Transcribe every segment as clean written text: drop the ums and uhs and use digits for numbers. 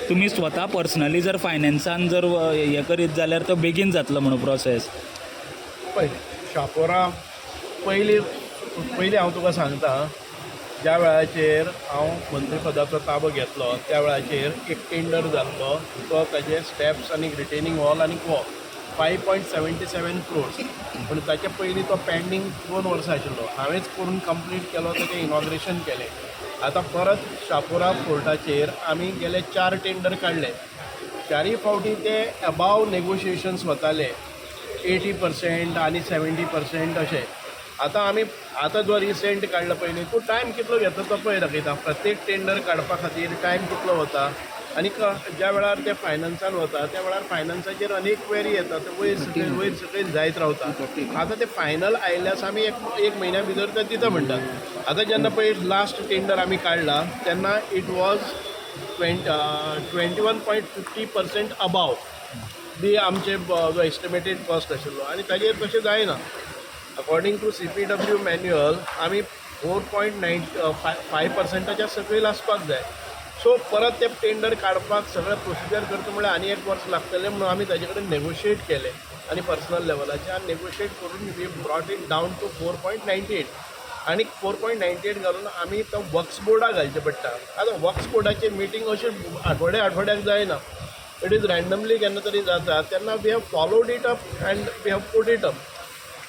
तुमी स्वता पर्सनली जर फायनान्सान जर हे करीत जाल्यार तो बेगीन जातलो म्हणून प्रोसेस. पळय शापोरा पयलीं हांव तुका सांगता, ज्या वेळाचेर हांव मंत्रीपदाचो ताबो घेतलो त्या वेळाचेर एक टेंडर जाल्लो, तो ताजे स्टेप्स आनी रिटेनिंग वॉल आनी वॉल 5.77 crores, पूण ताचे पयलीं तो पेंडींग 2 वर्सां आशिल्लो. हांवेंच करून कंप्लीट केलो, ताचें इनॉग्रेशन केलें. आतां परत शापोरा फोर्टाचेर आमी गेले 4 टेंडर काडले. 4 फावटी ते अबाव नेगोशिएशन्स वताले, 80% आनी 70% अशें. आतां जो रिसेंट काडला पयलीं, तूं टायम कितलो घेता तो पळय दाखयता. प्रत्येक टेंडर काडपा खातीर टायम कितलो वता, आनी ज्या वेळार ते फायनान्सान वता त्या वेळार फायनान्साचेर अनेक क्वेरी येता, ते वयर सकयल जायत रावता. आतां ते फायनल आयिल्ल्यास आमी एक म्हयन्या भितर ते दिता म्हणटात. आतां जेन्ना पळय लास्ट टेंडर आमी काडला तेन्ना इट वॉज 21.50% अबाव दी आमचे जो एस्टिमेटेड कॉस्ट आशिल्लो, आनी ताजेर तशें जायना. अकॉर्डिंग टू CPW मॅन्युअल आमी 4.95% सकयल आसपाक जाय. सो परत ते टेंडर काडपाक सगळें प्रोसिजर करता म्हळ्यार आनी 1 वर्स लागतलें, म्हणून आमी ताजे कडेन नेगोशिएट केलें आनी पर्सनल लेवलाचेर नेगोशिएट करून we brought it down to 4.98. आनी 4.98 घालून आमी तो वक्स बोर्डाक घालचें पडटा. आतां वक्स बोर्डाची मिटींग अशी आठवड्याक जायना, इट इज रँडमली केन्ना तरी जाता. तेन्ना we have followed it up and we have put it up.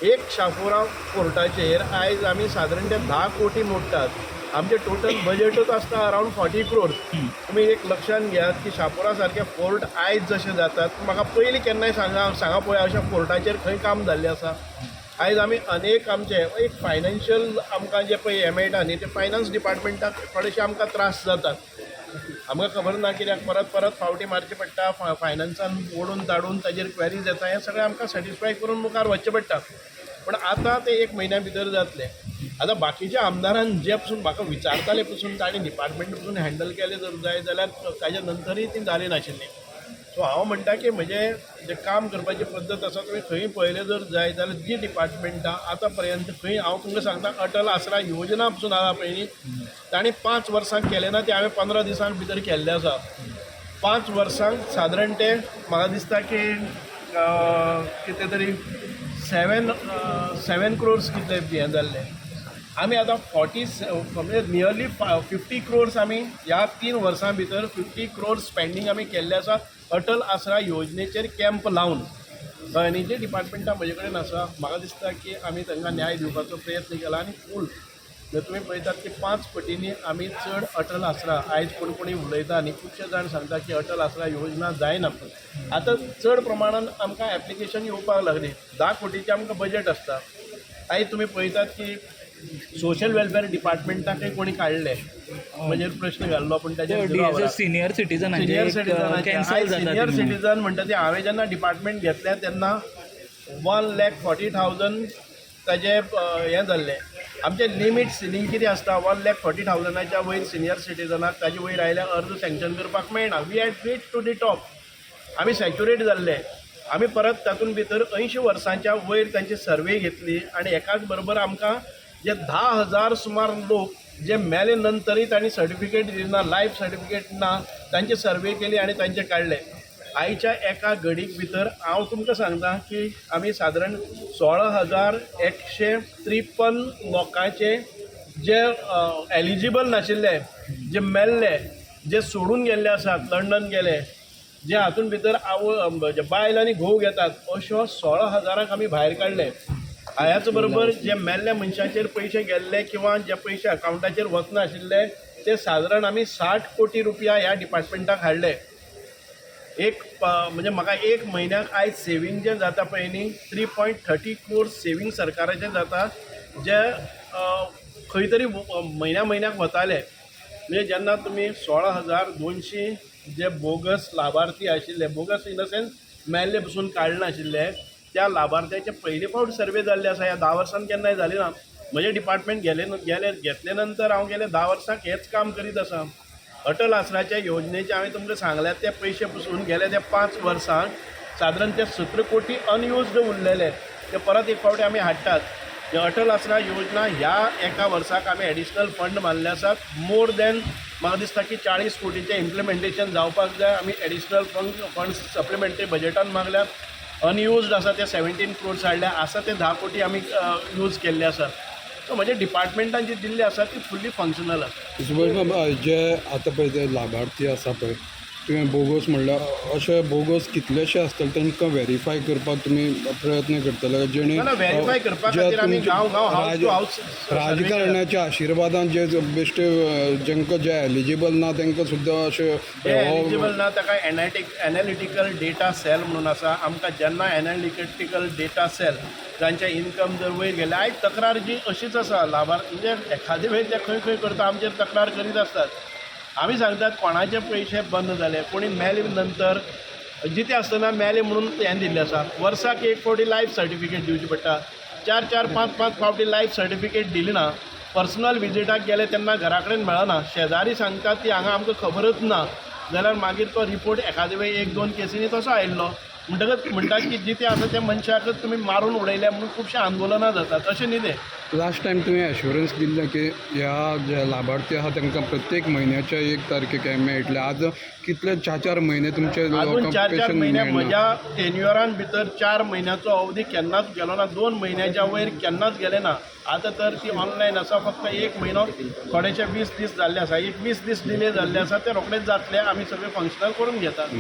एक शापोरा फोर्टाचेर आयज आमी सादारण ते 10 कोटी मोडटात. आमचें टोटल बजेटूच आसता अरावंड 40 crores. तुमी एक लक्षान घेयात की शापोरा सारके फोर्ट आयज जशे जातात, म्हाका पयलीं केन्नाय सांगा पळय अशा फोर्टाचेर खंय काम जाल्लें आसा. आयज आमी अनेक आमचे एक फायनान्शियल आमकां जे पळय हें मेळटा न्ही, ते फायनान्स डिपार्टमेंटाक थोडेशे आमकां त्रास जातात. आमकां खबर ना कित्याक परत फावटी मारचें पडटा, फायनान्सान ओडून ताडून ताजेर क्वेरीज येता, हें सगळें आमकां सॅटिस्फाय करून मुखार वचचें पडटा. पूण आतां ते 1 म्हयन्या भितर जातलें. आतां बाकीच्या आमदारान जे पसून म्हाका विचारताले पसून ताणें डिपार्टमेंट पसून हँडल केलें जर जाय जाल्यार ताज्या नंतरय ती जाली नाशिल्ली. सो हांव म्हणटा की म्हजें जें काम करपाची पद्दत आसा तुवें खंय पळयलें जर जाय जाल्यार जी डिपार्टमेंटां आतां पर्यंत खंय, हांव तुमकां सांगता, अटल आसरा योजना पसून आसा पळय न्ही, ताणें 5 वर्सांक केलें ना, तें हांवें 15 दिसां भितर केल्लें आसा. 5 वर्सांक सादारण ते म्हाका दिसता की कितें तरी 7 crores कितले हें जाल्लें. आमी आतां 40 म्हणजे नियरली 50 crores आमी ह्या 3 वर्सां भितर 50 crores स्पेंडींग आमी केल्लें आसा अटल आसरा योजनेचेर कॅम्प लावन. आनी जे डिपार्टमेंटां म्हजे कडेन आसा, म्हाका दिसता की आमी तांकां न्याय दिवपाचो प्रयत्न केला. आनी फूल जर तुमी पळयतात की 5 पटींनी आमी चड अटल आसरा, आयज कोणी उलयता आनी खुबशे जाण सांगता की अटल आसरा योजना जायना. आतां चड प्रमाणान आमकां एप्लिकेशन येवपाक लागली. 10 कोटीचें आमकां बजेट आसता. आयज तुमी पळयतात की सोशल वेलफेअर डिपार्टमेंटाकय कोणी काडले, म्हणजे प्रश्न घाल्लो, पूण ताचेर सिनियर सिटीजन सिनियर सिटीजन म्हणटा ते हांवें जेन्ना डिपार्टमेंट घेतलें तेन्ना 1,40,000 ताजें हें जाल्लें. आमचें लिमीट सिलींग कितें आसता, 1,40,000च्या वयर सिनियर सिटीजनाक ताजे वयर आयल्यार अर्ज सँक्शन करपाक मेळना. We had reach to the top. आमी सॅच्युरेट जाल्ले. आमी परत तातूंत भितर 80 वर्सांच्या वयर तांची सर्वे घेतली आनी एकाच बरोबर आमकां जे 10,000 सुमार लोक जे मेले नंतरय तांणी सर्टिफिकेट दिना, लायफ सर्टिफिकेट ना, तांची सर्वे केली आनी तांचे काडले. आयच्या एका घडीक भितर हांव तुमकां सांगता की आमी सादारण 16,153 लोकांचे जे एलिजिबल नाशिल्ले, जे मेल्ले, जे सोडून गेल्ले आसात, लंडन गेले, जे हातूंत भितर बायल आनी घोव घेतात, अश्यो 16,000 आमी भायर काडले. ह्याच बरोबर जे मेल्ल्या मनशाचेर पयशे गेल्ले किंवा जे पयशे अकावंटाचेर वचना आशिल्ले ते सादारण आमी 60 कोटी रुपया ह्या डिपार्टमेंटाक हाडले. म्हणजे म्हाका 1 म्हयन्याक आयज सेवींग जें जाता पळय न्ही, 3.30 crores सेवींग सरकाराचें जाता, जे खंय तरी म्हयन्याक वताले. म्हणजे जेन्ना तुमी 16,200 जे बोगस लाभार्थी आशिल्ले, बोगस इन द सेन्स मेल्ले पसून काडले नाशिल्ले, त्या लाभार्थ्याचे पयले फावट सर्वे जाल्ले आसा. ह्या 10 वर्सान केन्नाय जाली ना. म्हजें डिपार्टमेंट घेतले नंतर हांव गेले 10 वर्सांक हेंच काम करीत आसा. अटल आसराच्या योजनेचे हांवें तुमकां सांगल्यात ते पयशे पसून गेले ते 5 वर्सांक सादारण ते 17 कोटी अनयुज्ड उरलेले, ते परत एक फावटी आमी हाडटात. जे अटल आसरा योजना ह्या एका वर्साक आमी एडिशनल फंड मारले आसात. मोर दॅन म्हाका दिसता की 40 कोटीचें इम्प्लिमेंटेशन जावपाक जाय. आमी एडिशनल फंड्स सप्लिमेंटरी बजेटान मागल्यात. अनयुज्ड आसा ते 17 क्रोर्स हाडल्या. आसा ते 10 कोटी आमी यूज केल्ले आसात. सो म्हणजे डिपार्टमेंटान जी दिल्ली आसा ती फुल्ली फंक्शनल आसा. सुभाष जे आतां पळय ते लाभार्थी आसा पळय तुवें बोगस म्हणल्यार अशे बोगस कितलेशे आसतले तांकां व्हेरीफाय करपाक तुमी प्रयत्न करतले जेणे ना व्हेरीफाय करपा खातीर आमी गांव हावस टू हावस राजकारण्याच्या आशिर्वादान जे बेश्टे जेंकां जे एलिजिबल ना तांकां सुद्दां अशे एलिजिबल ना ताका एनालिटिकल डेटा सेल म्हणून आसा. आमकां जेन्ना एनालिटिकल डेटा सेल जांचे इनकम जर वयर गेले आयज तक्रार जी अशीच आसा लाभार्थी म्हणजे एखादे वेळ ते खंय खंय करता आमचेर तक्रार करीत आसतात. आमी सांगतात कोणाचे पयशे बंद जाले कोणी मेले नंतर जिते आसतना मेले म्हणून हें दिल्लें आसा. वर्साक 1 फावटी लायफ सर्टिफिकेट दिवची पडटा. 4-4, 5-5 फावटी लायफ सर्टिफिकेट दिली ना. पर्सनल विजिटाक गेले तेन्ना घरा कडेन मेळना. शेजारी सांगतात ती हांगा आमकां खबरच ना जाल्यार मागीर तो रिपोर्ट एखादे वेळ 1-2 केसींनी तसो आयिल्लो म्हणटकच म्हणटात की जिते आसा त्या मनशाकच तुमी मारून उडयले म्हणून खुबशे आंदोलनां जातात. अशें न्ही तें. लास्ट टायम तुवें एश्युरन्स दिल्लें की ह्या जे लाभार्थी आहा तांकां प्रत्येक म्हयन्याच्या 1 तारखेक हें मेळटलें. आज कितले 4-4 म्हयने तुमचे अजून 4-4 पेन्शन म्हयने मेळना. म्हज्या टेन्युअरान भितर 4 म्हयन्याचो अवधी केन्नाच गेलो ना. 2 म्हयन्याच्या वयर केन्नाच गेले ना. आतां तर ती ऑनलायन आसा. फक्त 1 म्हयनो थोडेशे 20 दीस जाल्ले आसा. एक 20 दीस डिले जाल्ले आसा ते रोखडेच जातले. आमी सगळे फंक्शनल करून घेतात.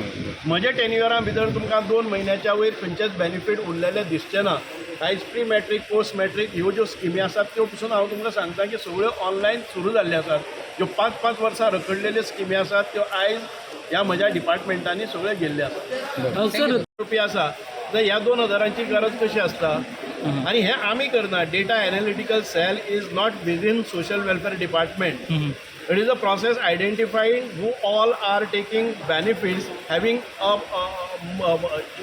म्हज्या टेन्युअरा भितर तुमकां 2 म्हयन्याच्या वयर खंयचेच बेनिफीट उरलेले दिसचे ना. आयज प्री मॅट्रीक पोस्ट मॅट्रीक ह्यो ज्यो स्किमी आसात त्यो पसून हांव तुमकां सांगता की सगळ्यो ऑनलायन सुरू जाल्ले आसात. ज्यो 5-5 वर्सां रखडलेल्यो स्किमी आसात त्यो आयज ह्या म्हज्या डिपार्टमेंटांनी सगळ्यो गेल्ले आसात. रुपया आसा तर ह्या 2000ची गरज कशी आसता आनी हें आमी करना. Data analytical cell is not within social welfare department. It is a process identifying who all are taking benefits having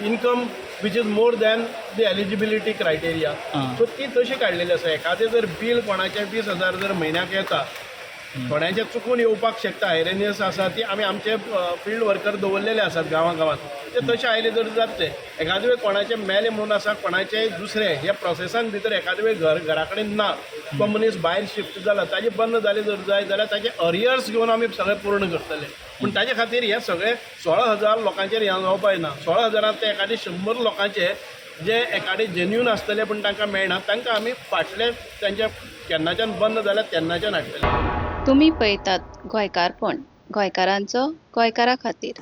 income which is more than the eligibility criteria. So ती तशी काडलेली आसा. एखादें जर बील कोणाचें 20,000 जर म्हयन्याक येता थोड्यांचे चुकून येवपाक शकता. आयरेनियस आसा ती आमी आमचे फिल्ड वर्कर दवरलेले आसात गांवांत. ते तशें आयले जर जातले. एखादे वेळ कोणाचे मेले म्हणून आसा कोणाचे दुसरे ह्या प्रोसेसान भितर एखादे वेळ घरा कडेन ना तो मनीस भायर शिफ्ट जाला ताजे बंद जाले जर जाय जाल्यार ताजे अरियर्स घेवन आमी सगळे पूर्ण करतले. पूण ताजे खातीर हे सगळे 16,000 लोकांचेर हें जावपाक ना. 16,000 ते एखादे 100 लोकांचे जे एखादे जेन्यून आसतले पूण तांकां मेळना तांकां आमी फाटले तांचे केन्नाच्यान बंद जाल्यार तेन्नाच्यान हाडटले. तुम्ही पळयतात गोंयकारपण गोंयकारांचो गोंयकारा खातीर.